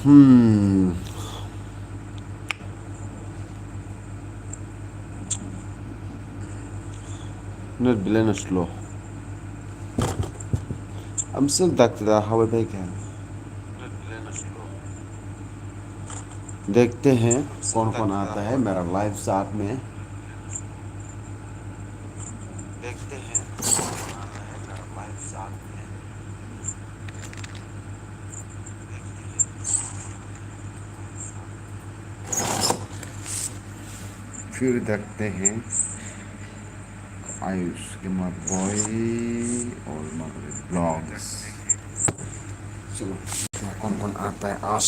Hmm. Not billion slow. I'm still Dr. How I can. देखते हैं कौन कौन आता है मेरा लाइव साथ में. देखते हैं कौन आता है मेरा लाइव साथ में. फिर देखते हैं आयुष के माय बॉय और माय ब्लॉग्स. चलो कौन कौन आता है आज.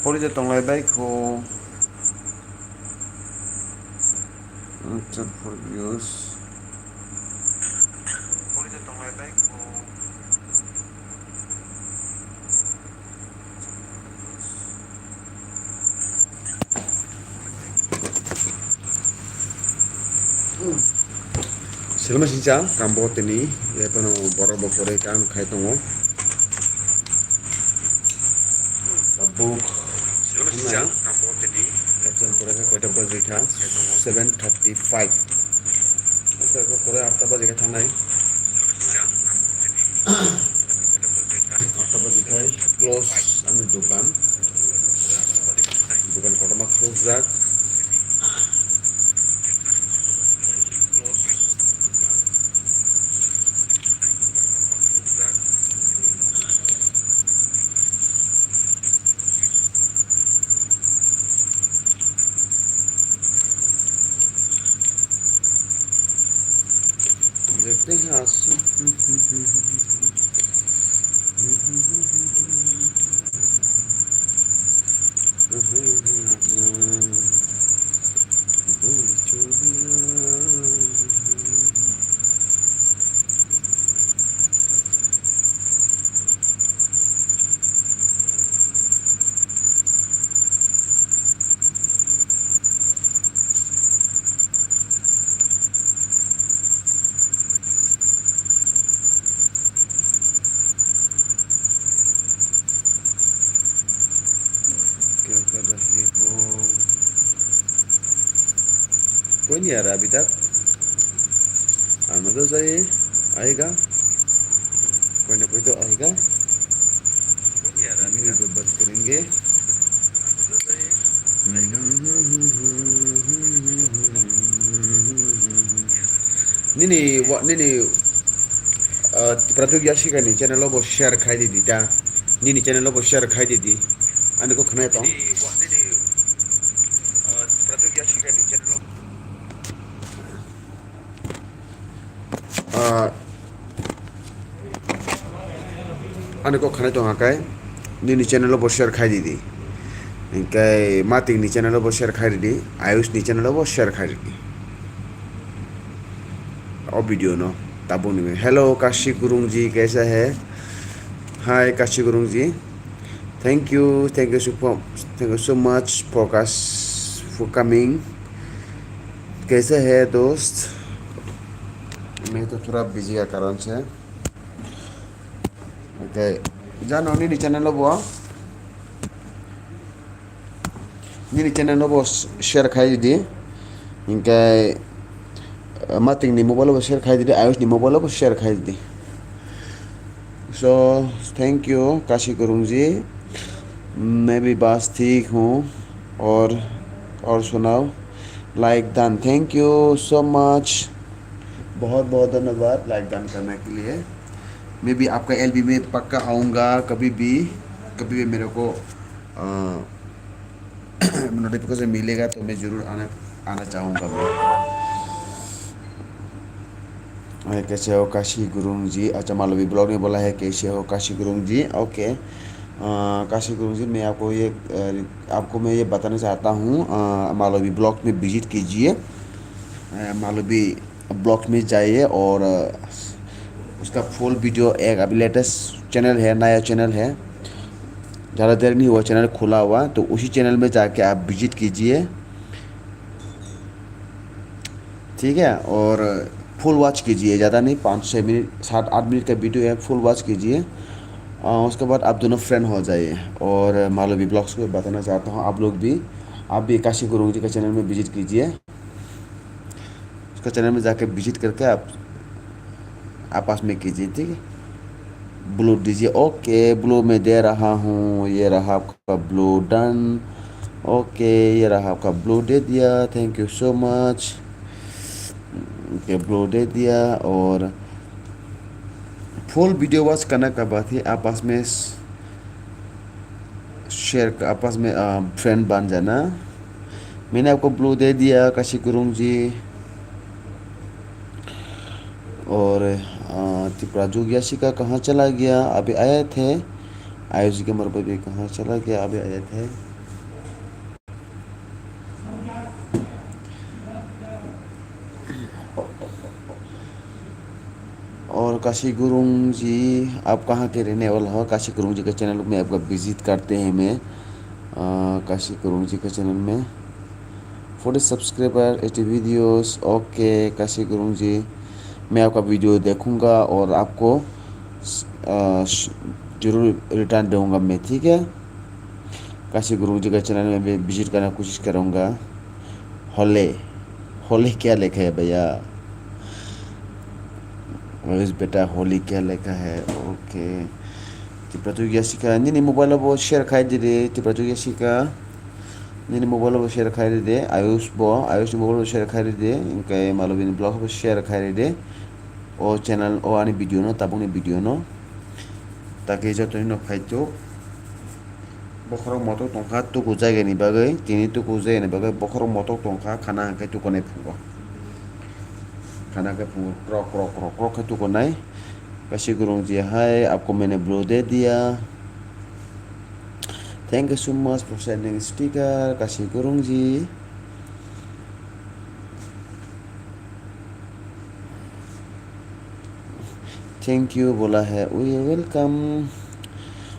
Police tonglaybay ko for views. Police tonglaybay ko. Selamat siang, kampot ini ya pano borok bokore kan khai tongo. Tabuk. Selamat siang, kampot ini. Kapten pore ka koita baje tha 7:35. Oke ko pore 8 baje ka thanai. 8 baje khai close ami dukan. Dukan kota mak close jak. देखते हैं आज क्या कर रहे हो. कोई नहीं आ रहा अभी तक. आना तो चाहिए. आएगा कोई ना कोई तो आएगा. नहीं तो बात करेंगे. नहीं प्रतियोगिता शिकानी चैनल वो शेयर खाई दी था. नहीं चैनल वो शेयर खाई दी थी. आने को खाना था. प्रतियोगिता शिकानी चैनल आने को खाना तो हाँ का है. नहीं चैनल वो शेयर खाई दी थी. इनका मातिक नी चैनल वो शेयर खाई दी. आयुष नी चैनल वो शेयर खाई दी. और वीडियो नो ताबुन में. हेलो काशी गुरुंग जी कैसा है. Hi Kashi Gurung ji. Thank you so much Prakash for coming. कैसा है दोस्त. मैं तो थोड़ा बिजी का कारण से. ओके जानो नी चैनल वो नी चैनल वो शेयर खाई दी. इनका मातिक नी मोबाइल वो शेयर खाई दी. आयुष नी मोबाइल वो शेयर खाई दी. So thank you Kashi Gurung ji. मैं भी बस ठीक हूँ। और और सुनाओ। Like done, thank you so much. बहुत बहुत धन्यवाद लाइक डन करने के लिए। मैं भी आपका एलबी में पक्का आऊँगा। कभी भी मेरे को नोटिफिकेशन मिलेगा तो मैं ज़रूर आना आना चाहूँगा मैं। कैसे हो काशी गुरुंग जी? अच्छा, मालवी ब्लॉग ने बोला है कैसे हो काशी गुरुंग जी। ओके। काशी गुरुंग जी, मैं आपको मैं ये बताना चाहता हूँ। मालवी ब्लॉग में विजिट कीजिए। मालवी ब्लॉग में जाइए और उसका फुल वीडियो एक अभी लेटेस्ट चैनल है, नया चैनल है। ज़्यादा देर नहीं हुआ चैनल खुला हुआ, तो उसी चैनल में जाके आप विजिट कीजिए। ठीक है। और फुल वॉच कीजिए, ज़्यादा नहीं, 5-6 मिनट 7-8 मिनट का वीडियो है, फुल वॉच कीजिए। उसके बाद आप दोनों फ्रेंड हो जाइए। और मालवी ब्लॉग्स को बताना चाहता हूँ, आप भी काशी गुरुंग जी का चैनल में विजिट कीजिए। उसका चैनल में जाकर विजिट करके आप आपस में कीजिए। ठीक है। ब्लू दीजिए। ओके, ब्लू में दे रहा हूँ। ये रहा आपका ब्लू डन। ओके, ये रहा आपका ब्लू दे दिया। Thank you so much. Okay, blue दे दिया। और फुल वीडियो वॉच करने का बात है, आपस में फ्रेंड बन जाना। मैंने आपको ब्लू दे दिया काशी गुरुंग जी। और त्रिपुरा जोग्याशी का कहाँ चला गया? अभी आए थे। आयुष के मरबे भी कहाँ चला गया? अभी आए थे। और काशी गुरुंग जी, आप कहाँ के रहने वाला हो? काशी गुरुंग जी के चैनल में आपका विजिट करते हैं मैं। काशी गुरुंग जी के चैनल में 40 subscriber 80 videos. Okay Kashi Gurung ji, मैं आपका वीडियो देखूंगा और आपको ज़रूर रिटर्न दूंगा मैं। ठीक है। काशी गुरुंग जी का चैनल में भी विजिट करने की कोशिश करूँगा। होले होली क्या लिखा है भैया? इस बेटा होली क्या लिखा है? ओके। प्रतियोगिता नहीं मोबाइल वो शेयर खाई दे प्रतियोगिता नहीं मोबाइल वो शेयर खाई दे आयुष मोबाइल वो शेयर खाई दे इनका मालूम इन ब्लॉग वो शेयर खाई दे ओ चैनल ओ आनी वीडियो नो ताबुनी वीडियो नो ताकि जो तो इन खाई तो बखरों मोटो टोंखा तो गुजाएगा नहीं बागे तीनी तो गुजाए नहीं बागे बखरों मोटो टोंखा खाना है तो कोने फुगा खाना के फुग क्रॉक क्रॉक क्रॉक क्रॉक है तो कोने। काशी गुरुंग जी हाय, आपको मैंने ब्लो दे दिया। Thank you so much for sending sticker Kashi Gurung ji. Thank you बोला है, वी वेलकम।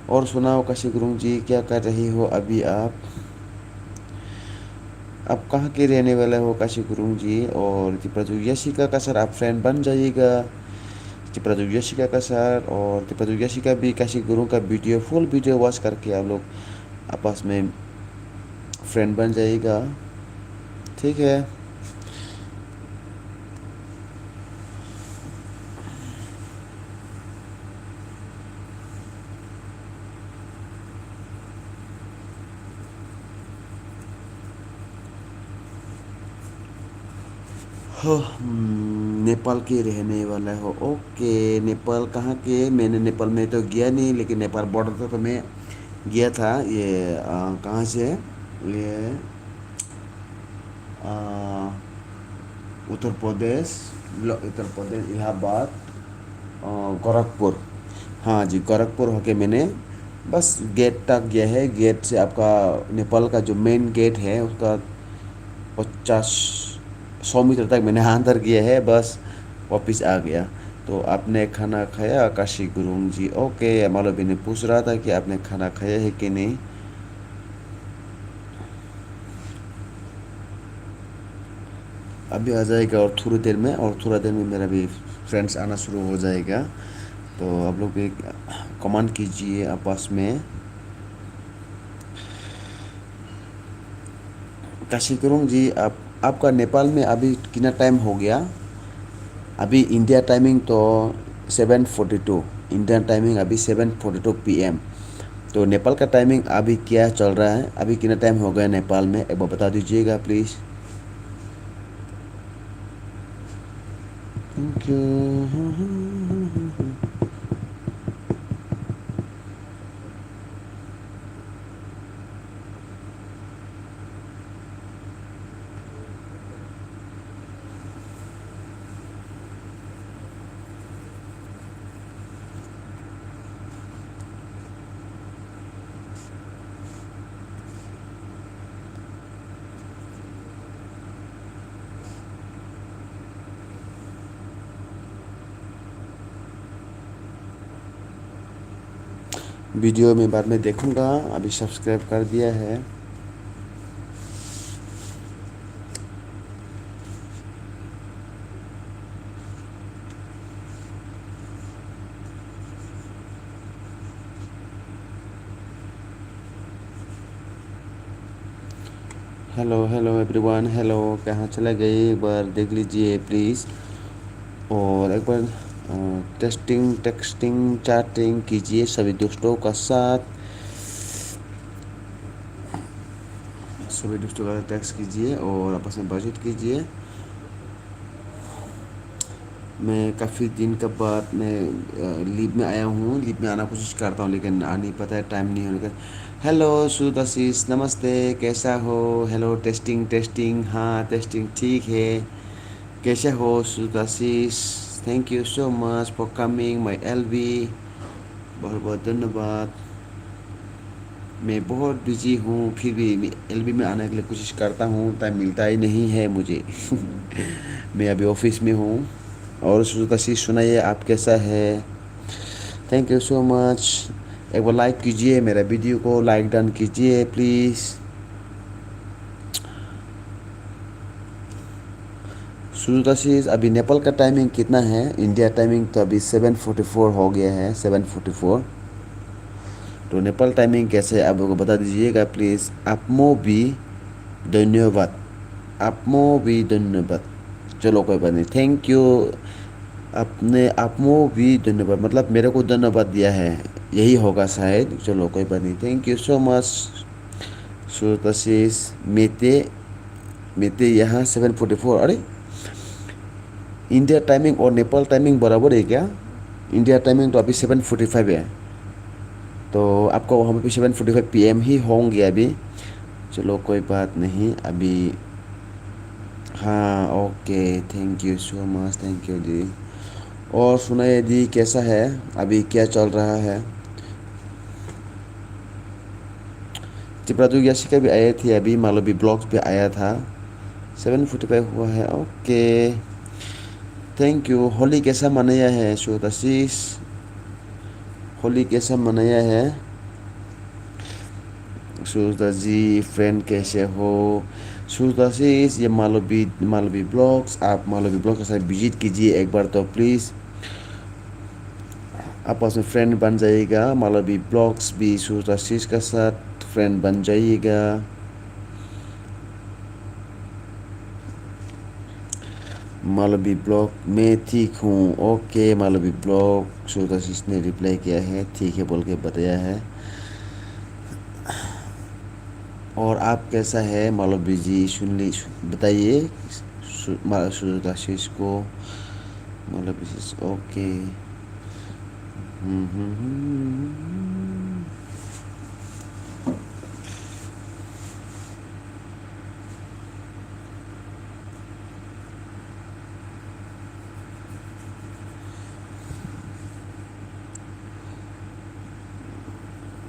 और सुनाओ काशी गुरुंग जी, क्या कर रही हो अभी आप कहाँ के रहने वाले हो काशी गुरुंग जी? और त्रिपुरा यशिका का सर आप फ्रेंड बन जाइएगा। त्रिपुरा यशिका का सर और त्रिपुरा यशिका भी काशी गुरुंग का वीडियो फुल वीडियो वॉच करके आप लोग आपस में फ्रेंड बन जाइएगा। ठीक है। हो नेपाल के रहने वाला हो? ओके, नेपाल कहाँ के? मैंने नेपाल में तो गया नहीं, लेकिन नेपाल बॉर्डर तो मैं गया था। ये कहाँ से है? ये आ, उत्तर प्रदेश इलाहाबाद गोरखपुर। हाँ जी, गोरखपुर होके मैंने बस गेट तक गया है। गेट से आपका नेपाल का जो मेन गेट है उसका 50-100 मीटर तक मैंने अंदर किया है, बस वापस आ गया। तो आपने खाना खाया काशी गुरुंग जी? ओके, मौलवी ने पूछ रहा था कि आपने खाना खाया है कि नहीं। अभी आ जाएगा और थोड़ा देर में मेरा भी फ्रेंड्स आना शुरू हो जाएगा। तो आप लोग भी कमेंट कीजिए आपस में। काशी गुरुंग जी, आपका नेपाल में अभी कितना टाइम हो गया? अभी इंडिया टाइमिंग तो 7:42 इंडियन टाइमिंग अभी 7:42 PM। तो नेपाल का टाइमिंग अभी क्या चल रहा है, अभी कितना टाइम हो गया नेपाल में, एक बार बता दीजिएगा प्लीज़। Thank you. वीडियो में बाद में देखूंगा, अभी सब्सक्राइब कर दिया है। हेलो हेलो एवरीवन, हेलो, कहाँ चले गए, एक बार देख लीजिए प्लीज़। और एक बार टेस्टिंग टेक्सटिंग चैटिंग कीजिए सभी दोस्तों का साथ, सभी दोस्तों का टेक्स्ट कीजिए और आपस में बातचीत कीजिए। मैं काफ़ी दिन के बाद मैं लीव में आया हूँ, लीव में आना कोशिश करता हूँ लेकिन आ नहीं पाता है, टाइम नहीं होने का। हेलो सुदाशीष, नमस्ते, कैसा हो? हेलो, टेस्टिंग टेस्टिंग, हाँ टेस्टिंग ठीक है। कैसे हो Sudashish? Thank you so much for coming my LV, बहुत बहुत धन्यवाद। मैं बहुत बिजी हूँ, फिर भी LV में आने के लिए कोशिश करता हूँ, टाइम मिलता ही नहीं है मुझे। मैं अभी ऑफिस में हूँ। और सुदाशीष सुनाइए, आप कैसा है? Thank you so much. एक बार लाइक कीजिए, मेरा वीडियो को लाइक डन कीजिए प्लीज़। सुदाशीष, अभी नेपाल का टाइमिंग कितना है? इंडिया टाइमिंग तो अभी 7:44 हो गया है, 7:44। तो नेपाल टाइमिंग कैसे है आप लोग बता दीजिएगा प्लीज़। आपमो भी धन्यवाद, आपमो भी धन्यवाद। चलो कोई बात नहीं, थैंक यू। आपने आपमो भी धन्यवाद मतलब मेरे को धन्यवाद दिया है, यही होगा शायद। चलो कोई बात नहीं, थैंक यू सो मच सुदाशीष। मेते मेते यहाँ 7:44। अरे, इंडिया टाइमिंग और नेपाल टाइमिंग बराबर है क्या? इंडिया टाइमिंग तो अभी 7:45 है, तो आपको वहाँ पे 7:45 PM ही होंगे अभी। चलो कोई बात नहीं अभी। हाँ okay, thank you so much, thank you दी। और सुनाइए दी, कैसा है, अभी क्या चल रहा है? चिपराजू याशिका भी आए थे अभी, मालवी ब्लॉग्स पे आया था। 7:45 हुआ है, ओके थैंक यू। होली कैसा मनाया है सुदाशीष? होली कैसा मनाया है सुदाजी? फ्रेंड कैसे हो सुदाशीष? ये मालवी ब्लॉग्स, आप मालवी ब्लॉग के साथ विजिट कीजिए एक बार तो प्लीज़। आपस में फ्रेंड बन जाइएगा, मालवी ब्लॉग्स भी सुदाशीष के साथ फ्रेंड बन जाइएगा। मालवी ब्लॉग, मैं ठीक हूँ, ओके मालवी ब्लॉग। सुदाशीष ने रिप्लाई किया है, ठीक है बोल के बताया है। और आप कैसा है मालवी जी, सुन ली बताइए सुदाशीष को। मालवी ओके।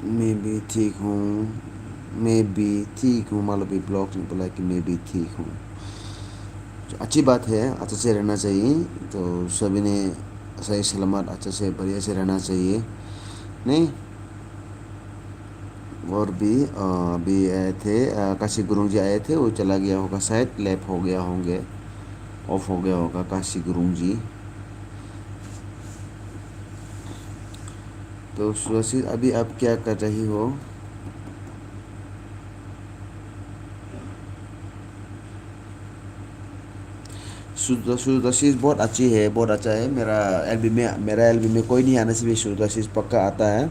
मैं भी ठीक हूँ, मैं भी ठीक हूँ। मालवी ब्लॉग ने बोला कि मैं भी ठीक हूँ, अच्छी बात है, अच्छे से रहना चाहिए। तो सभी ने सही सलामत अच्छे से बढ़िया से रहना चाहिए नहीं। और भी अभी आए थे काशी गुरुंग जी आए थे, वो चला गया होगा शायद, लैप हो गया होंगे, ऑफ हो गया होगा काशी गुरुंग जी। तो सुशील अभी आप क्या कर रही हो? सूरदासीज बहुत अच्छी है, बहुत अच्छा है। मेरा एल्बम में कोई नहीं आने से भी सूरदासीज पक्का आता है।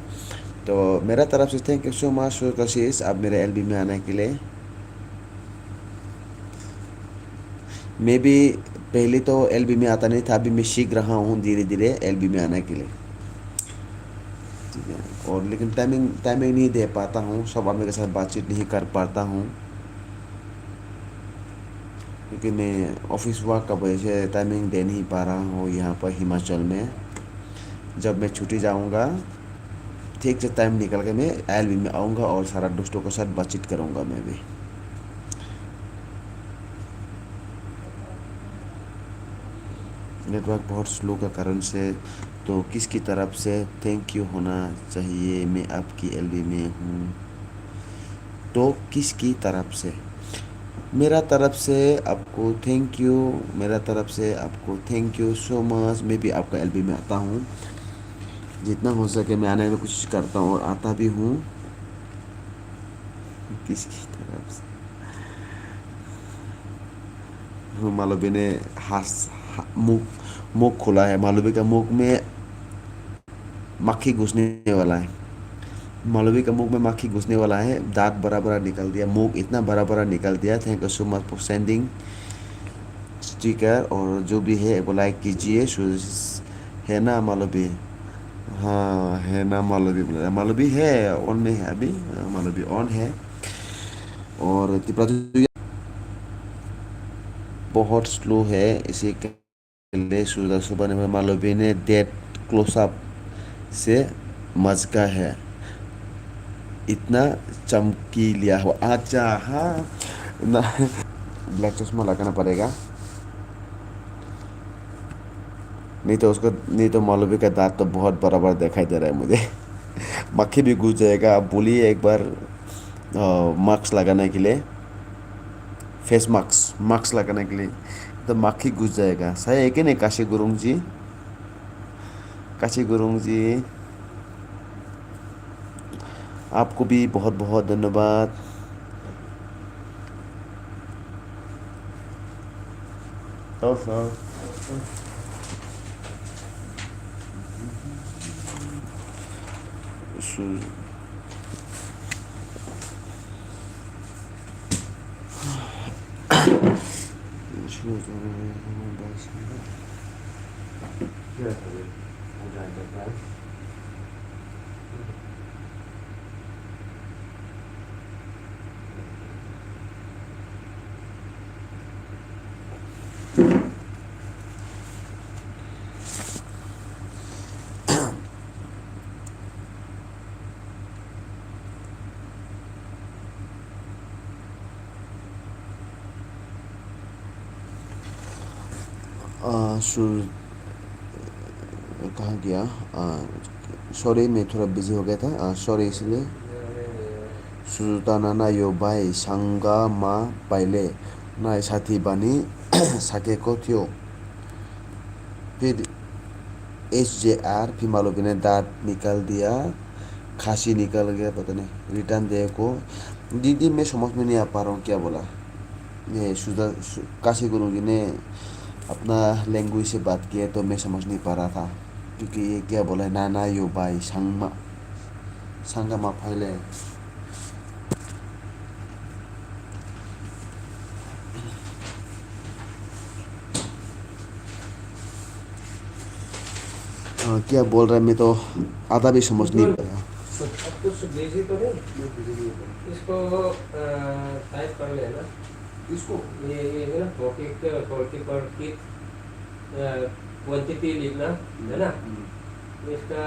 तो मेरा तरफ से थैंक यू सो मच सूरदासीज, आप मेरे एल्बम में आने के लिए। मैं भी पहले तो एलबी में आता नहीं था, अभी मैं सीख रहा हूँ धीरे धीरे एलबी में आने के लिए। ठीक है। और लेकिन टाइमिंग टाइमिंग नहीं दे पाता हूँ, सब आदमी के साथ बातचीत नहीं कर पाता हूँ, क्योंकि मैं ऑफिस वर्क का वजह से टाइमिंग दे नहीं पा रहा हूँ यहाँ पर हिमाचल में। जब मैं छुट्टी जाऊँगा ठीक से टाइम निकल के मैं एलबी में आऊँगा और सारा दोस्तों के साथ बातचीत करूँगा मैं भी। नेटवर्क बहुत स्लो का कारण से तो किसकी तरफ से थैंक यू होना चाहिए, मैं आपकी एलबी में हूँ। तो किसकी तरफ से? मेरा तरफ से आपको थैंक यू, मेरा तरफ से आपको थैंक यू सो मच। मैं भी आपका एलबी में आता हूँ, जितना हो सके मैं आने की कोशिश करता हूँ और आता भी हूँ। किसकी तरफ से? मालवी ने मुंह मुंह खोला है, मालवी का मुंह में मक्खी घुसने वाला है। मालवी का मुंह में मक्खी घुसने वाला है, दांत बड़ा बड़ा निकल दिया, मुंह इतना बड़ा बड़ा निकल दिया। Thank you so much for sending sticker, और जो भी है वो लाइक कीजिए। है ना मालवी? हाँ है ना मालवी, बोला मालवी है ऑन में है अभी। मालवी ऑन है। और त्रिपुरा बहुत स्लो है, इसी के लिए सुबह सुबह ने मालवी ने डेट क्लोजअप से मजका है, इतना चमकी लिया हो। अच्छा हाँ ना, ब्लैक चश्मा लगाना पड़ेगा, नहीं तो उसको, नहीं तो मौलवी का दांत तो बहुत बड़ा बड़ा दिखाई दे रहा है मुझे। मक्खी भी घुस जाएगा। आप बोलिए एक बार मास्क लगाने के लिए, फेस मास्क मास्क लगाने के लिए, तो मक्खी घुस जाएगा। सही है कि नहीं काशी गुरुंग जी? काशी गुरुंग जी आपको भी बहुत बहुत धन्यवाद। और सर सुर कहाँ गया? सॉरी मैं थोड़ा बिजी हो गया था, सॉरी। इसलिए सुल्ताना यो भाई संगा मा पहले ना साथी बनी सके को थियो, फिर SJR, फिर मालूम ने दांत निकाल दिया, खांसी निकल गया, पता नहीं रिटर्न दे को। दीदी मैं समझ में नहीं आ पा रहा हूँ क्या बोला ये काशी गुरु जी ने। अपना लैंग्वेज से बात किया तो मैं समझ नहीं पा रहा था, क्योंकि ये क्या बोला है, नाना यो भाई संगा मा पहले। क्या बोल रहा है मैं तो आधा भी समझ नहीं पाया। अब कुछ बिजी तो नहीं, इसको टाइप कर लेना। इसको ये है ना, फोर्टी पर की क्वांटिटी लिखना है ना। इसका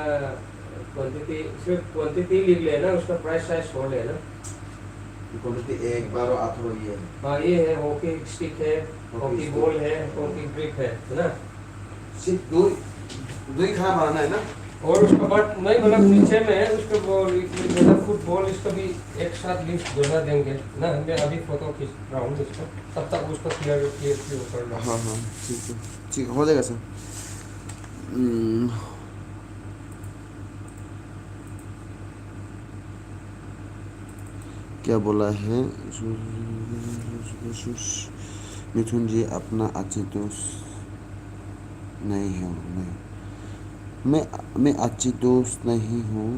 क्वांटिटी, सिर्फ क्वांटिटी लिख लेना, उसका प्राइस साइज छोड़ लेना। क्वांटिटी 1/12 ये। हाँ ये है, हॉकी स्टिक है, हॉकी बॉल है, हॉकी ग्रिप है ना। सिर्फ दो ही खाना बनाना है ना। और उसका बाद नहीं, मतलब पीछे में है उसका मतलब फुटबॉल, इसका भी एक साथ लिस्ट बना देंगे ना। मैं अभी फोटो खींच रहा हूँ इसको, तब तक उसको क्लियर कर रहा हूँ। हाँ हाँ ठीक है, ठीक हो जाएगा सर। क्या बोला है? मिथुन जी अपना अच्छी दोस्त नहीं हूँ, नहीं। मैं अच्छी दोस्त नहीं हूँ।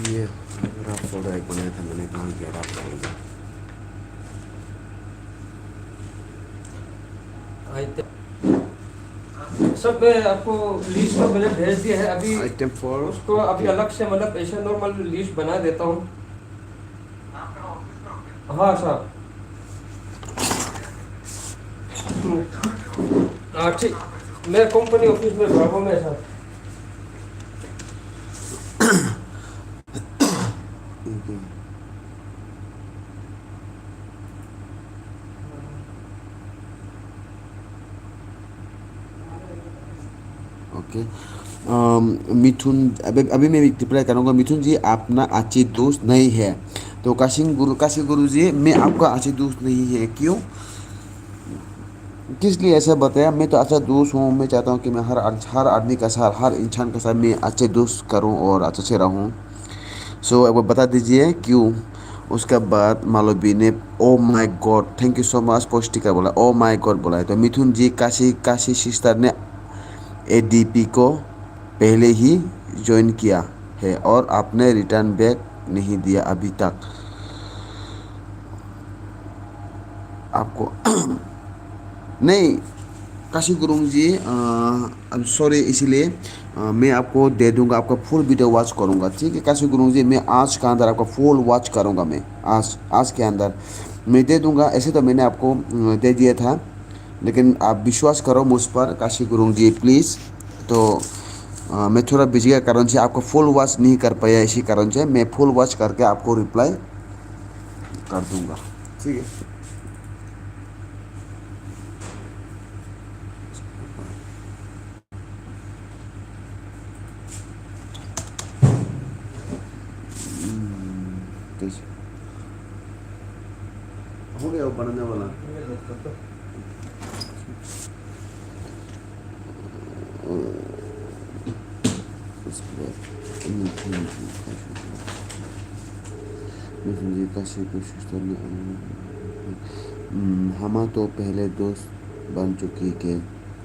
ये रफ फोटो एक बनाया था मैंने, कहाँ गया रफ फोटो? सब मैं आपको लिस्ट तो मैंने भेज दिया है अभी। Item four. उसको अभी अलग से मतलब ऐसे नॉर्मल लिस्ट बना देता हूँ। हाँ साहब। हाँ ठीक, मैं कंपनी ऑफिस में भागो में साहब। ओके। मिथुन, अभी अभी मैं रिप्लाई करूँगा। मिथुन जी अपना अच्छी दोस्त नहीं है। तो काशी गुरु जी, मैं आपका अच्छी दोस्त नहीं है, क्यों? किस लिए ऐसा बताया? मैं तो अच्छा दोस्त हूँ। मैं चाहता हूँ कि मैं हर आदमी का साथ, हर इंसान के साथ मैं अच्छे दोस्त करूँ और अच्छे से रहूँ। सो एक बार बता दीजिए क्यों? उसके बाद मालवी ने oh my god, thank you so much, Paushtika बोला, ओ माय गॉड बोला है। तो मिथुन जी, काशी काशी सिस्टर ने एडीपी को पहले ही ज्वाइन किया है और आपने रिटर्न बैक नहीं दिया अभी तक आपको। नहीं काशी गुरुंग जी, अब सॉरी, इसीलिए मैं आपको दे दूंगा, आपका फुल वीडियो वॉच करूंगा, ठीक है काशी गुरुंग जी? मैं आज के अंदर आपका फुल वॉच करूंगा। मैं आज आज के अंदर मैं दे दूंगा। ऐसे तो मैंने आपको दे दिया था, लेकिन आप विश्वास करो मुझ पर काशी गुरुंग जी प्लीज़। तो मैं थोड़ा बिजी के कारण से आपको फुल वॉच नहीं कर पाया, इसी कारण से मैं फुल वॉच करके आपको रिप्लाई कर दूंगा, ठीक है? कैसे हो गया वो बनाने वाला? उसके बाद मिथुन जी काशी को सिस्टर ने हम तो पहले दोस्त बन चुकी के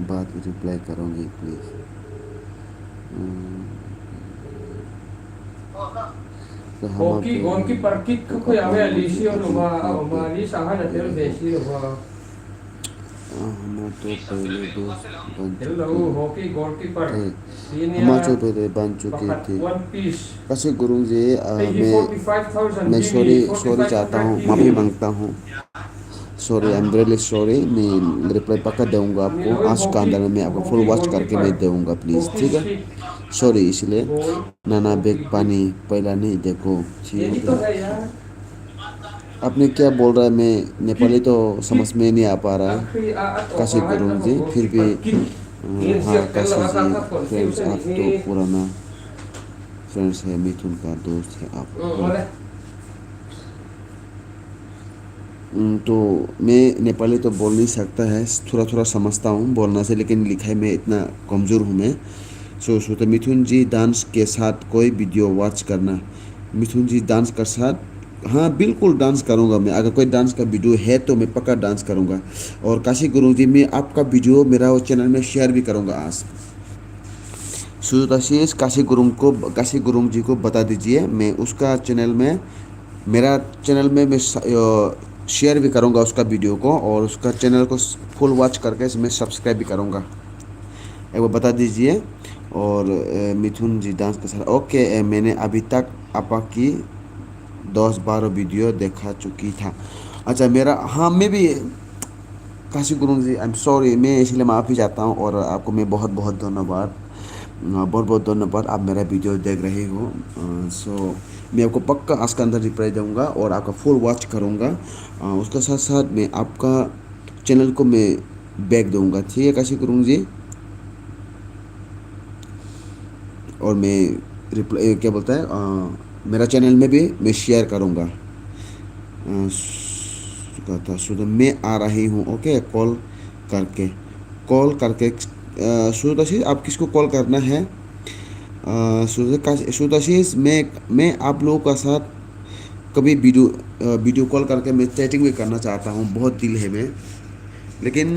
बाद रिप्लाई करोगे प्लीज़? तो हम Hoki onki parkit ko ya me lisi o ma lisa hana tel desi o हम तो पहले दोस्त बन hello चुके hoki goalkeeper थे, हम senior तो पहले बन चुके pakat थे। one piece काशी गुरु जी, pay मैं 45,000 मैं Jimmy सॉरी चाहता हूँ, 4500 माफ़ी Jimmy मांगता हूँ। Sorry, I am really sorry. मैं रिप्लाई पक्का दूंगा आपको Miloy आज का hoki अंदर में, मैं आपको फुल hoki वॉच करके goalkeeper मैं दूंगा प्लीज़, hoki ठीक है? stick सॉरी इसलिए। goal नाना बेग hoki पानी पहला नहीं देखो ये ठीक भी तो है? है यार। आपने क्या बोल रहा है? मैं नेपाली किक तो समझ किक में नहीं आ पा रहा है आखिरी आत काशी opahan गुरु na जी, फिर भी goalkeeper kick ये हाँ siap tel काशी laka जी, ka फ्रेंड्स confusion आप तो ini पुराना फ्रेंड्स है, मिथुन का दोस्त है आप, हाँ। boleh तो मैं नेपाली तो बोल नहीं सकता है, थोड़ा थोड़ा समझता हूँ बोलना से, लेकिन लिखाई में इतना कमज़ोर हूँ मैं। सो तो मिथुन जी डांस के साथ कोई वीडियो वॉच करना। मिथुन जी डांस के साथ, हाँ बिल्कुल डांस करूँगा मैं। अगर कोई डांस का वीडियो है तो मैं पक्का डांस करूँगा। और काशी गुरु जी, मैं आपका वीडियो मेरा वो चैनल में शेयर भी करूँगा आज। सुदाशीष काशी गुरु जी को बता दीजिए, मैं उसका चैनल में, मेरा चैनल में मैं शेयर भी करूँगा उसका वीडियो को, और उसका चैनल को फुल वॉच करके मैं सब्सक्राइब भी करूँगा। एक बार बता दीजिए। और मिथुन जी डांस के साथ ओके, मैंने अभी तक आपा की 10-12 वीडियो देखा चुकी था। अच्छा मेरा, हाँ मैं भी, काशी गुरु जी आई एम सॉरी, मैं इसलिए माफ़ी चाहता हूँ, और आपको मैं बहुत बहुत धन्यवाद, बहुत बहुत धन्यवाद, आप मेरा वीडियो देख रहे हो। सो मैं आपको पक्का आज के अंदर रिप्लाई दूंगा और आपका फुल वॉच करूँगा। उसके साथ साथ मैं आपका चैनल को मैं बैक दूंगा, ठीक है काशी गुरु जी। और मैं रिप्लाई क्या बोलता है, मेरा चैनल में भी मैं शेयर करूँगा। कहता सुधा मैं आ रही हूँ, ओके, करके कॉल करके सुदाशीष आप किसको कॉल करना है? सुदाशीष मैं आप लोगों का साथ कभी वीडियो कॉल करके मैं चैटिंग भी करना चाहता हूँ, बहुत दिल है मैं, लेकिन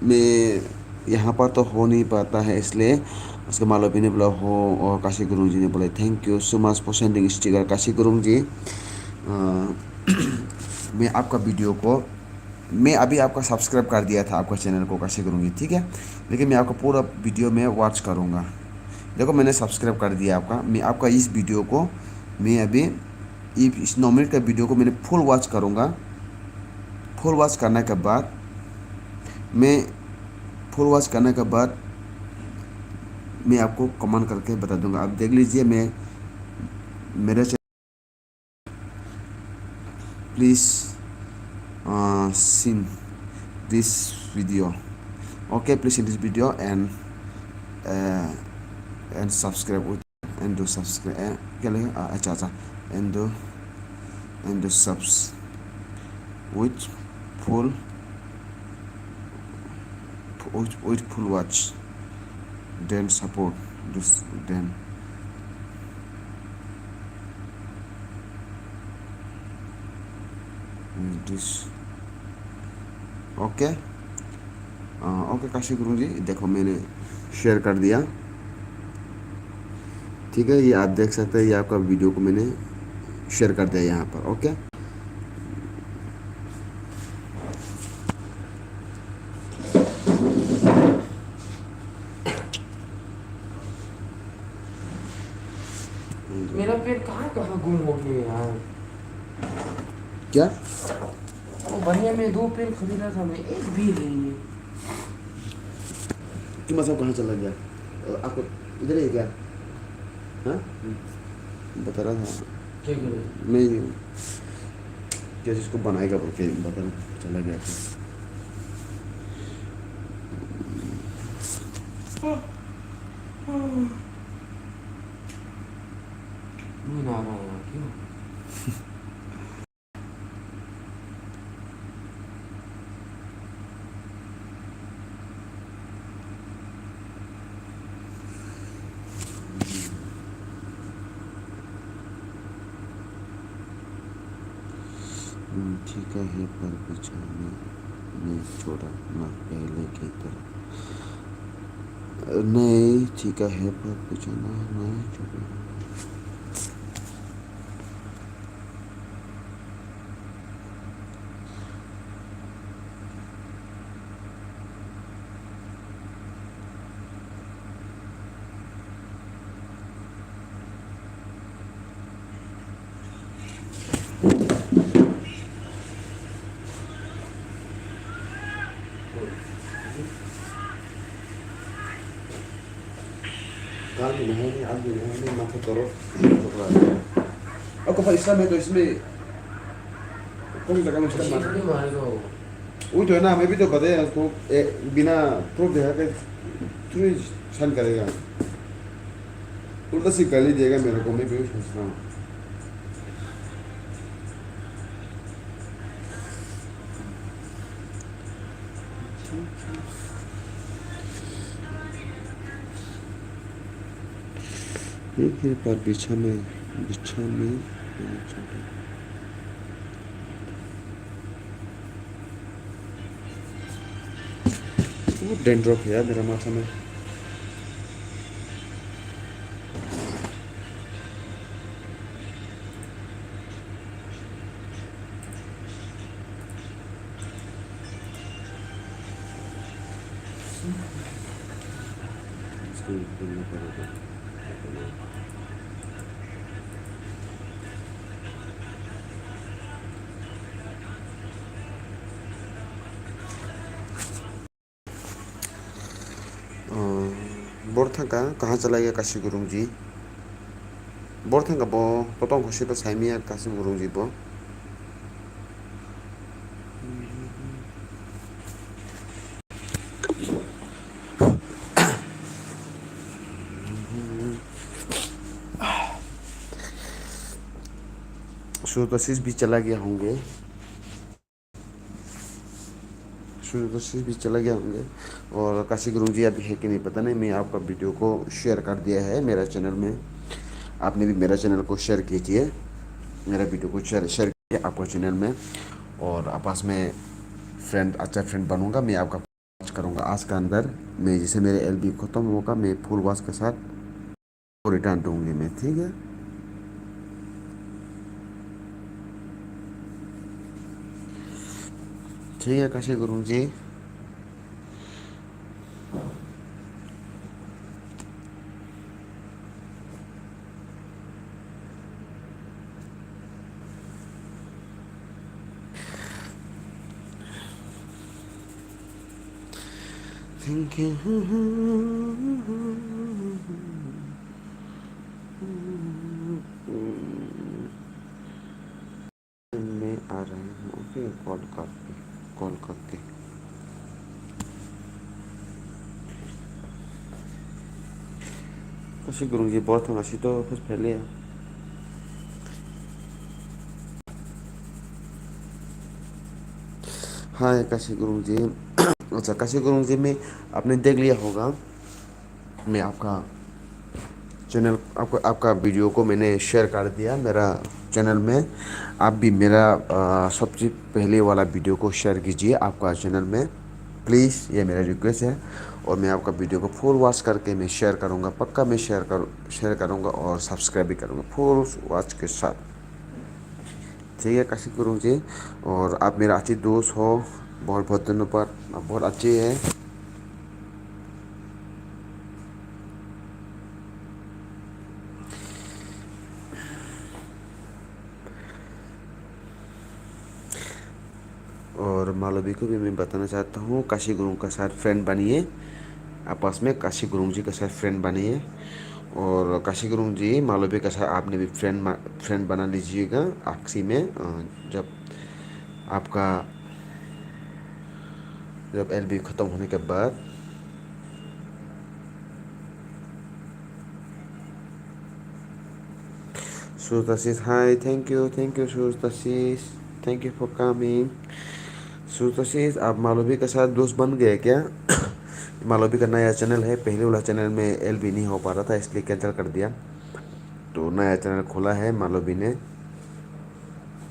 मैं यहाँ पर तो हो नहीं पाता है, इसलिए उसके मालवी ने बोला हो, और काशी गुरु जी ने बोला thank you so much for sending sticker Kashi गुरु जी। मैं आपका वीडियो को, मैं अभी आपका सब्सक्राइब कर दिया था आपका चैनल को काशी गुरु जी, ठीक है, लेकिन मैं आपका पूरा वीडियो में वॉच करूँगा। देखो मैंने सब्सक्राइब कर दिया आपका, मैं आपका इस वीडियो को मैं अभी इस 9 मिनट का वीडियो को मैंने फुल वॉच करूँगा। फुल वॉच करने के बाद मैं फुल वॉच करने के बाद मैं आपको कमेंट करके बता दूंगा। आप देख लीजिए, मैं मेरे please seen this video, okay please in this video and subscribe with and do subscribe क्या लगेगा, अच्छा अच्छा, and do subs with full full watch, then support this, then this, okay okay Kashi गुरु जी, देखो मैंने शेयर कर दिया, ठीक है, ये आप देख सकते हैं, ये आपका वीडियो को मैंने शेयर कर दिया यहाँ पर, ओके। मेरा पेन कहाँ कहाँ गुम हो गया यार। क्या वो बढ़िया में 2 पेन खरीदा था मैं, एक भी नहीं है। कि मतलब कहाँ चला गया? आपको इधर ही है क्या? हाँ बता रहा था क्या करें? मैं, कैसे इसको बनाएगा बोल के बता रहा, चला गया था। नींद आ रहा है यार, क्यों? ठीक है पर बिछाने नहीं छोड़ा ना पहले की तरह, नहीं ठीक है पर बिछाना नहीं छोड़ा। काल भी नहीं, आज भी नहीं, माथा करो आपको पर इसमें तो इसमें कौन सा काम सीट इसका नहीं मारेगा वो। वही तो है ना, मैं भी तो बताया उसको, बिना प्रूफ दिखा के क्यों शन करेगा, उल्टा सी गाली देगा मेरे को, मैं भी सोच रहा हूँ। एक ही पर बिछा में वो डेंड्रफ है यार मेरा माथा में। इसको करना पड़ेगा। बोरथांका कहाँ चला गया काशी गुरुंग जी बोरथांका बो पोतों खुशी पर साइमिया काशी गुरुंग जी बो सूर्यशीष भी चला गया होंगे सूर्यशीष भी चला गया होंगे और काशी गुरुंग जी अभी है कि नहीं पता नहीं मैं आपका वीडियो को शेयर कर दिया है मेरा चैनल में आपने भी मेरा चैनल को शेयर कीजिए मेरा वीडियो को शेयर कीजिए आपका चैनल में और आपस में फ्रेंड अच्छा फ्रेंड बनूंगा मैं आपका वॉच करूंगा आज का अंदर मैं जैसे मेरे एलबी ख़त्म होगा मैं फुल वॉच के साथ रिटर्न दूंगी मैं ठीक है ठीक है काशी गुरुंग जी थैंक यू मैं आ रहा हूँ ओके कॉल करके काशी गुरुंग जी बहुत हम अच्छी तो कुछ पहले है हाँ काशी गुरुंग जी अच्छा काशी गुरुंग जी में आपने देख लिया होगा मैं आपका चैनल आपका वीडियो को मैंने शेयर कर दिया मेरा चैनल में आप भी मेरा सबसे पहले वाला वीडियो को शेयर कीजिए आपका चैनल में प्लीज़ ये मेरा रिक्वेस्ट है और मैं आपका वीडियो को फुल वॉच करके मैं शेयर करूँगा पक्का मैं शेयर करूँगा और सब्सक्राइब भी करूँगा फुल वॉच के साथ ठीक है काशी गुरुंग जी और आप मेरा अच्छी दोस्त हो बहुत बहुत धन्यवाद आप बहुत अच्छे हैं और मालवी को भी मैं बताना चाहता हूँ काशी गुरुंग का साथ फ्रेंड बनिए आपस में काशी गुरुंग जी का साथ फ्रेंड बनिए और काशी गुरुंग जी मालवी का साथ आपने भी फ्रेंड बना लीजिएगा आखिरी में जब आपका जब एलबी ख़त्म होने के बाद Suratashish hi thank you Suratashish thank you for coming Suratashish आप मालवी के साथ दोस्त बन गए क्या मालवी का नया चैनल है पहले वाला चैनल में एलबी नहीं हो पा रहा था इसलिए कैंसिल कर दिया तो नया चैनल खोला है मालवी ने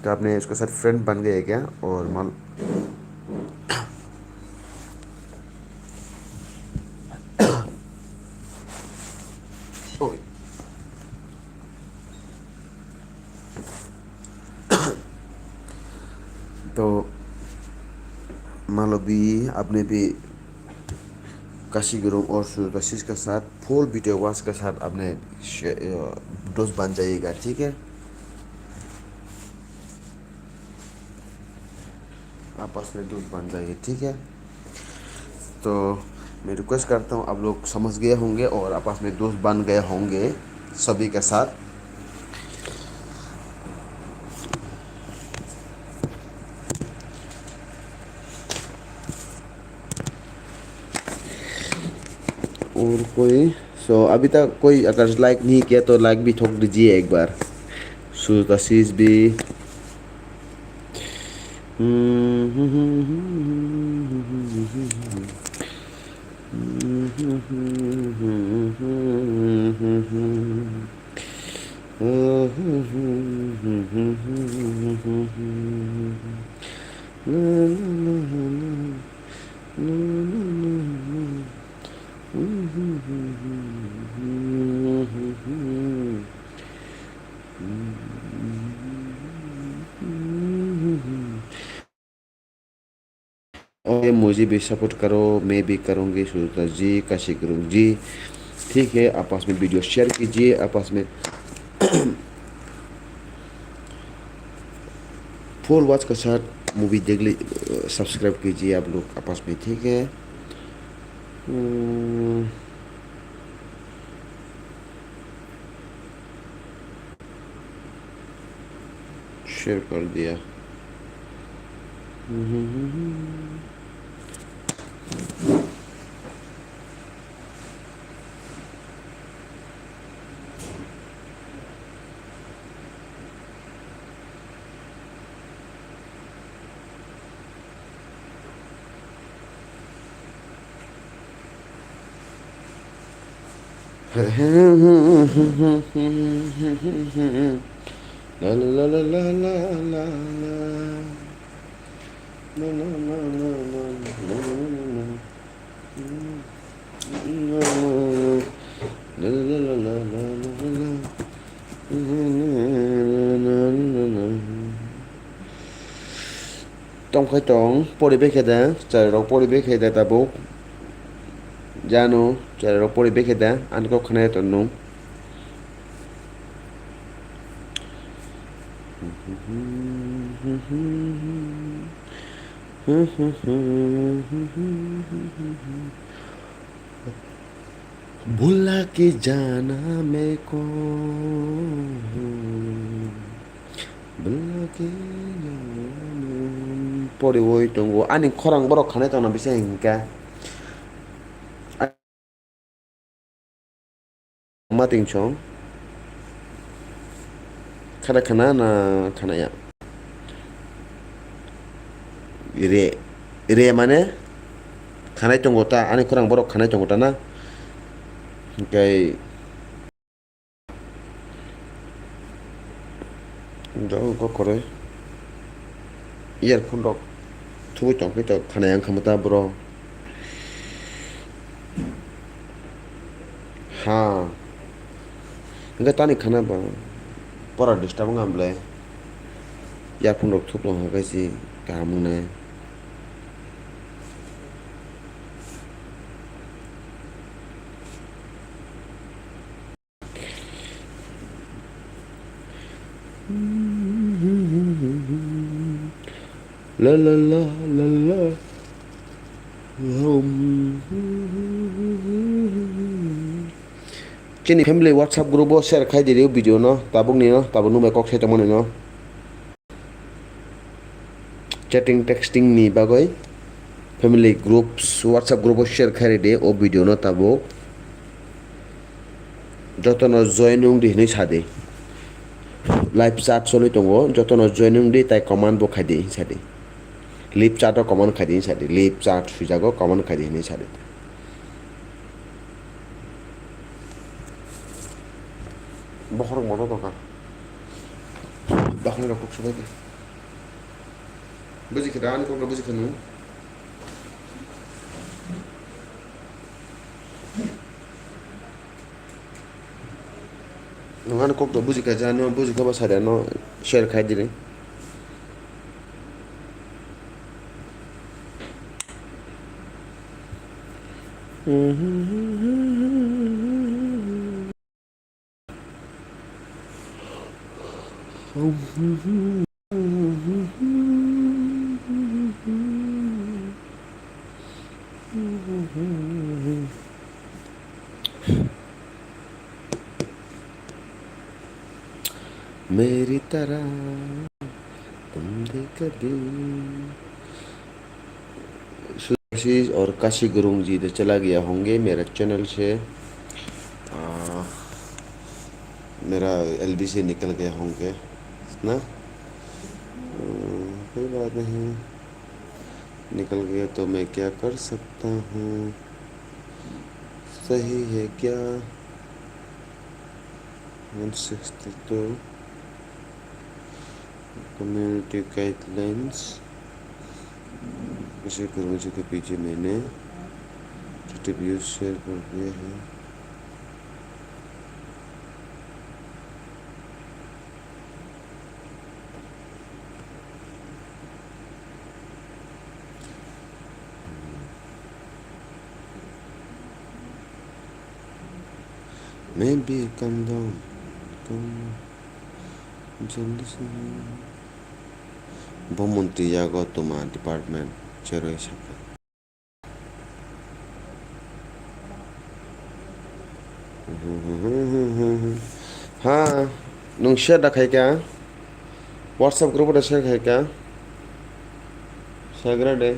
तो आपने उसके साथ फ्रेंड बन गए क्या और ओए, तो मालवी आपने भी काशी गुरुंग और सूर्यशीष के साथ फुल वीडियो वॉच के साथ आपने दोस्त बन जाइएगा ठीक है आपस में दोस्त बन जाइए ठीक है तो मैं रिक्वेस्ट करता हूँ आप लोग समझ गए होंगे और आपस में दोस्त बन गए होंगे सभी के साथ और कोई अभी तक कोई अगर लाइक नहीं किया तो लाइक भी ठोक दीजिए एक बार सूरताशीष भी और मुझे भी सपोर्ट करो मैं भी करूँगी सुरता जी काशी गुरुंग जी ठीक है आपस में वीडियो शेयर कीजिए आपस में फुल वॉच के साथ मूवी देख ली सब्सक्राइब कीजिए आप लोग आपस में ठीक है शेयर कर दिया। La la la la la la la la. Na na na na na na na na na. La la la la la la la. Trong khai tròn Polybekeda trời Polybekeda ta bố Jano trời Polybekeda anh có khane tuần nung भुला के जाना मेरे को भुला के जाना Poli woi tunggu ani korang borok khane tong na bisa hingga mating chong khana khana na khana ya ire mane khane tunggu ta ani korang borok khane tunggu ta na cái đó có đấy earphone đó thu chọn cái chọn khả năng không ta bro ha cái ta này khả năng bà para disturb ngam le earphone đó thu lòng cái gì cảm này la la la la la trên family WhatsApp group bo share khai di video no tabung ni no tabunu me kok se tamone no chatting texting ni bagoi family groups WhatsApp group bo share khai de o video no tabo jotono joining di ni sade live chat soli tongo jotono joining di tai command bo khai di sade live chat o command khai di sade live chat sujago command khai di ni sade Bahar mono to ka bahar ra kok subai de buzi khida ani ko buzi khanu ngan ko to buzi ka jano buzi ka basare no share khai dire मेरी तरह तुम भी कभी सुशीष और काशी गुरुंग जी तो चला गया होंगे मेरा चैनल से मेरा एलबी से निकल गए होंगे ना कोई बात नहीं निकल गया तो मैं क्या कर सकता हूँ सही है क्या 162 कम्युनिटी गाइडलाइंस किसी कर्मचारी के पीछे मैंने रिव्यू शेयर कर दिया है मैं भी कम दाम कम जल्दी से Bommonti jago tuma department ceroi saka हाँ nung share dah khai क्या व्हाट्सएप ग्रुप पर शेयर है क्या शेयर करा दे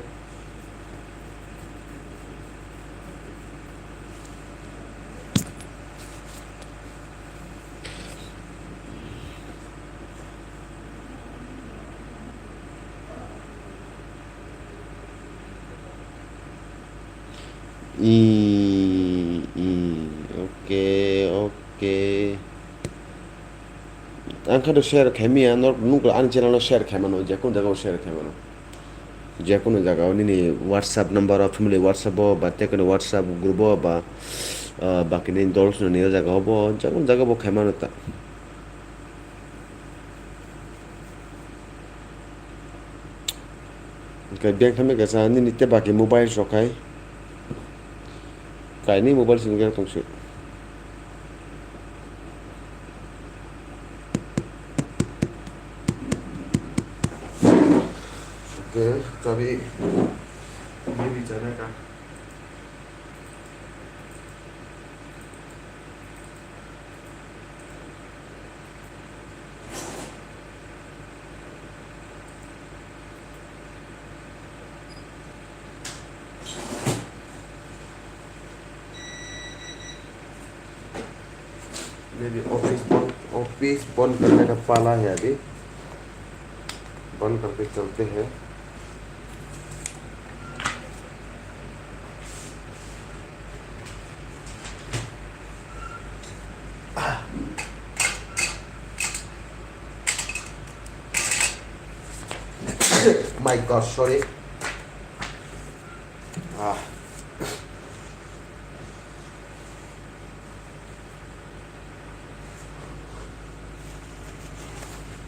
oke oke angka do share kami ya nor nunggu an channel no share kami no jakun jaga share kami no jakun jaga ini WhatsApp number of family WhatsApp ba tekno WhatsApp group ba बाकी नहीं दोस्त ने नहीं जगह हो जगह जगह वो खेमा नता cái बैंक हमें कैसा नहीं नित्य बाकी मोबाइल शौक है cái नहीं मोबाइल से निकल तुमसे ओके तो अभी ये भी जाने का मेरी ऑफिस बंद करने का पाला है अभी बंद करके चलते हैं My God, sorry. Ah.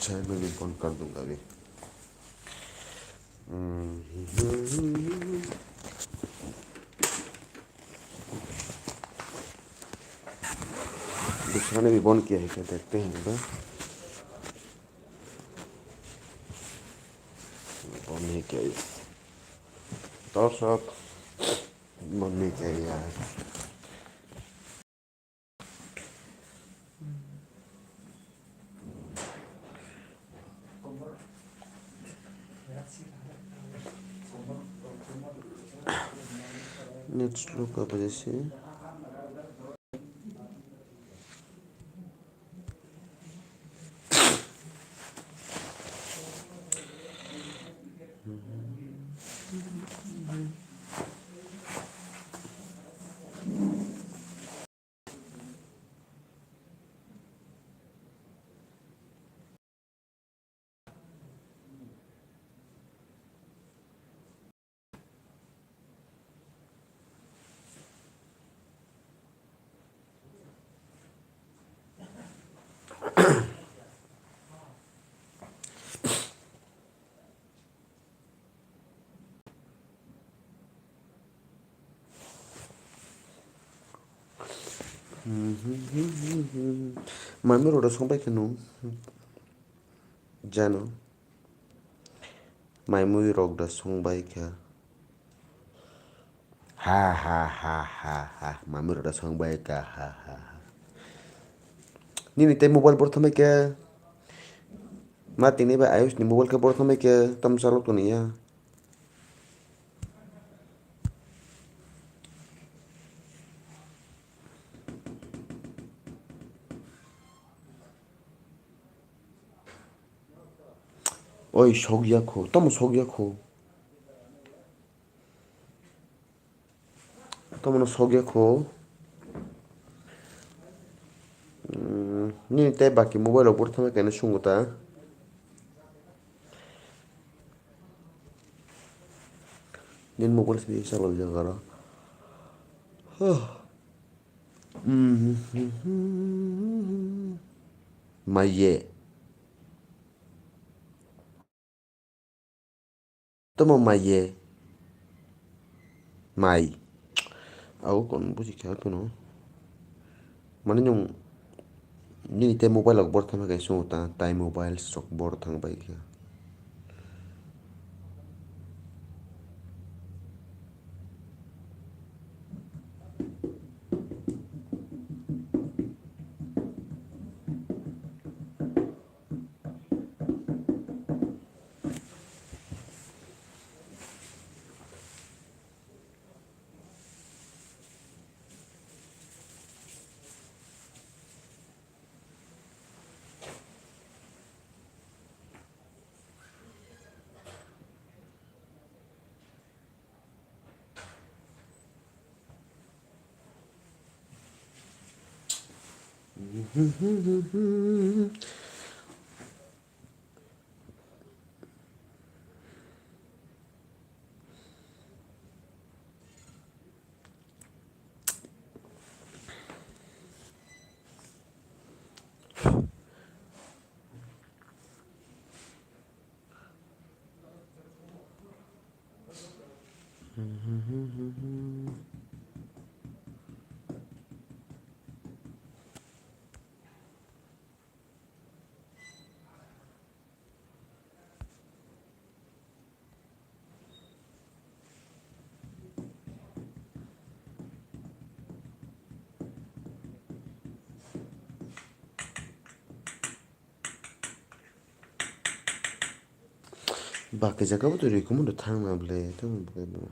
शायद मैं भी बंद कर दूंगा अभी दूसरा ने भी बंद किया है क्या देखते हैं बंद नहीं किया तो सब बंद नहीं किया यार नेट स्लो का वजह से 마음으로 오래 성백해놓은 जानो माइमुई रगदा संबाय क्या हा माइमुई रगदा संबाय क्या हा नी ते मोबाइल प्रथमे क्या माती नहीं भाई आयुष नी मोबाइल के प्रथमे क्या तम चलो तो नहीं है ओए शौकिया खो तम शौकिया खो तम शौकिया खो नी ते बाकी मोबाइल प्रथमे क्या सुंगता नीन मोबाइल से चलो जगह माये तम माये माई aku kon buji kya to no mane nyong ni te mobile ak bor thama kai su ta tai mobile stock bor thang bai kya Bakit jaga betul ni kamu udah thang na beli itu bukan.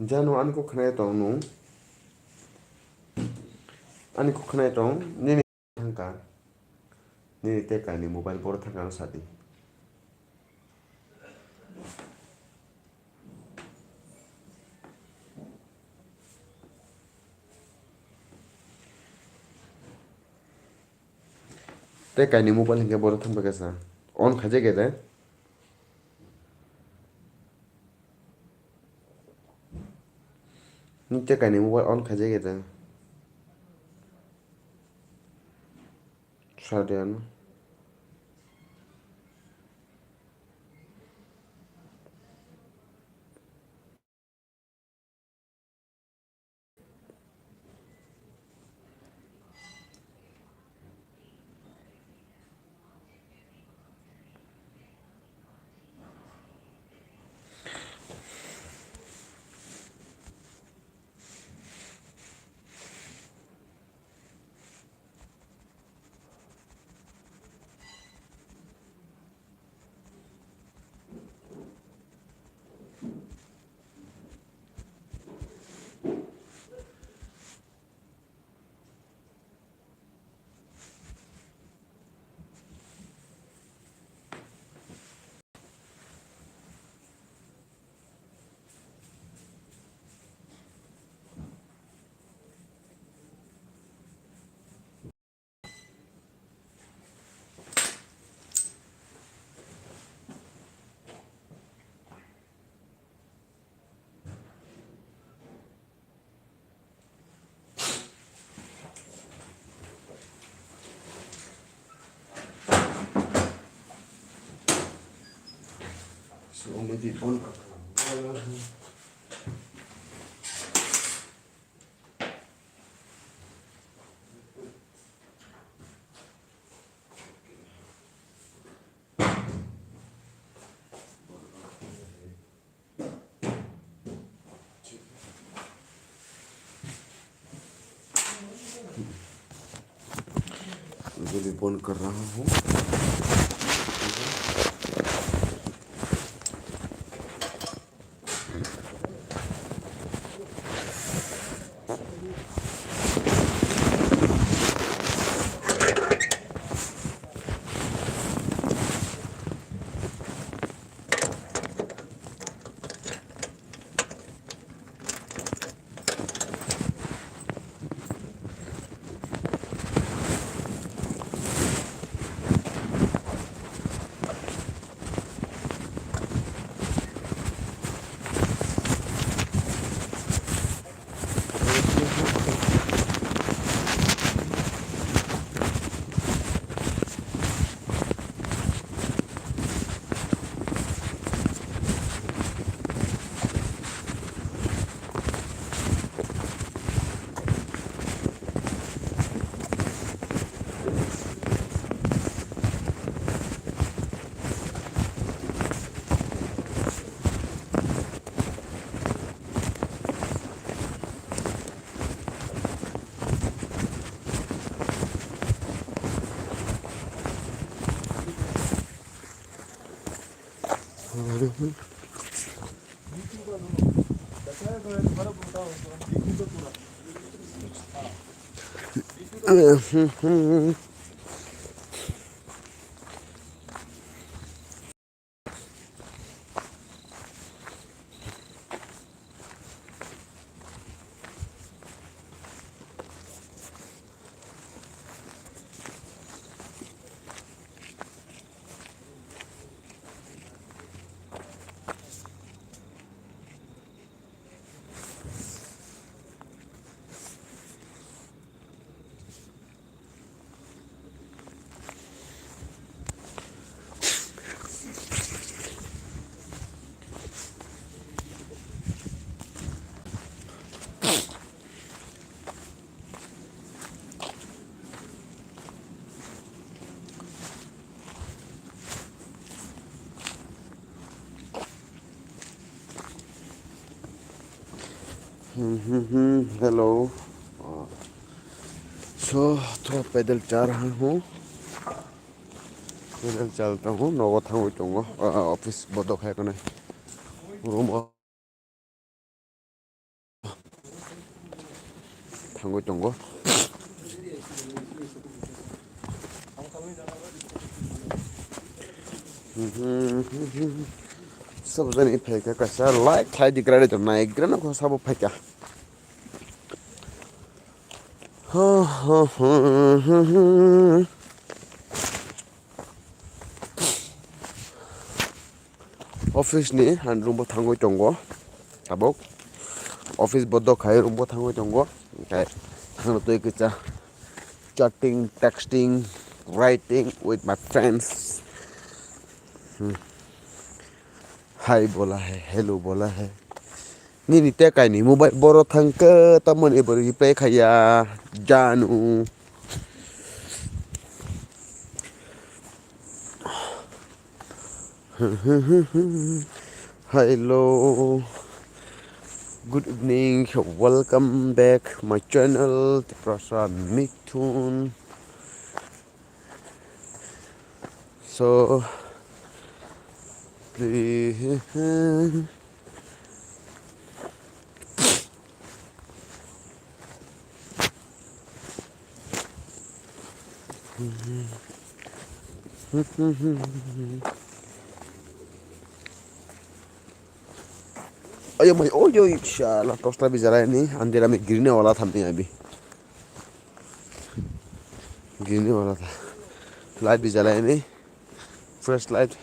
Jano ani ko khnai tong nu ani ko khnai tong ni thangka ni te ka ni mobile bor thangka sadi te ka ni mobile hingga bor thangka kasa on khaje ge de ni te ka ni mobile on khaje ge de sadian सो मैं भी बंद कर रहा हूँ। मैं भी बंद कर रहा हूँ। हेलो। सो थोड़ा पैदल जा रहा हूँ, पैदल चलता हूँ। नौवा था चुंगा ऑफिस बहुत खाए कने रूम थांगो चुंगो सब जन फेंका कैसा लाइक थाई दिख रहा है तो ना एक ग्रह को सब फेंका। हाँ हाँ हाँ ऑफिस ने 한 रूम थांगो चुंगो ताबो ऑफिस बहुत खाए रूम थांगो चुंगो काय थांगो तो एक chatting texting writing with my friends। हाय बोला है, हेलो बोला है। नी नित्या काय नी मोबाइल बोरो थांक तमन एबर रिप्लाई खाया जानू। Hello good evening welcome back my channel Prasad Mithun. So please अयो भाई ओ जो इंशाल्लाह टोस्टर भी जला नहीं अंधेरा में गिरने वाला था। मैं अभी गिरने वाला था। लाइट भी जलाया नहीं, फ्लैश लाइट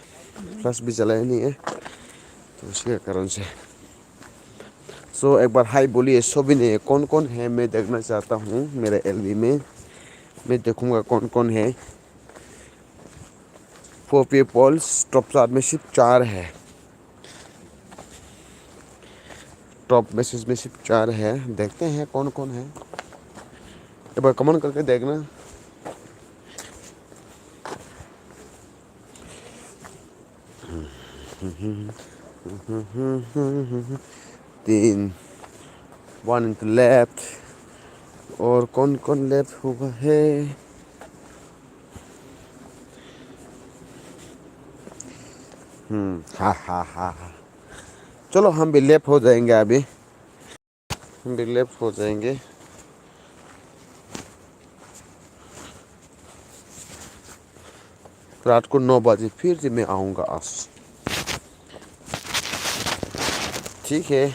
फ्लैश भी जलाया नहीं है तो उसके कारण से। सो एक बार हाय बोलिए सभी ने। कौन कौन है मैं देखना चाहता हूँ मेरे एलबी में। मैं देखूंगा कौन कौन है। 4 पीपल्स टॉप चार्ट में सिर्फ 4 है। टॉप मैसेज में सिर्फ 4 है, देखते हैं कौन कौन है, एक बार कमेंट करके देखना। तीन 1 इन द लेफ्ट, और कौन कौन लेफ्ट हुआ है? हा हा हा हा। चलो हम भी लेफ्ट हो जाएंगे, अभी हम भी लेफ्ट हो जाएंगे। रात को 9 बजे फिर से मैं आऊँगा आज, ठीक है?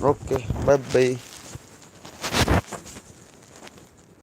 Okay, bye bye.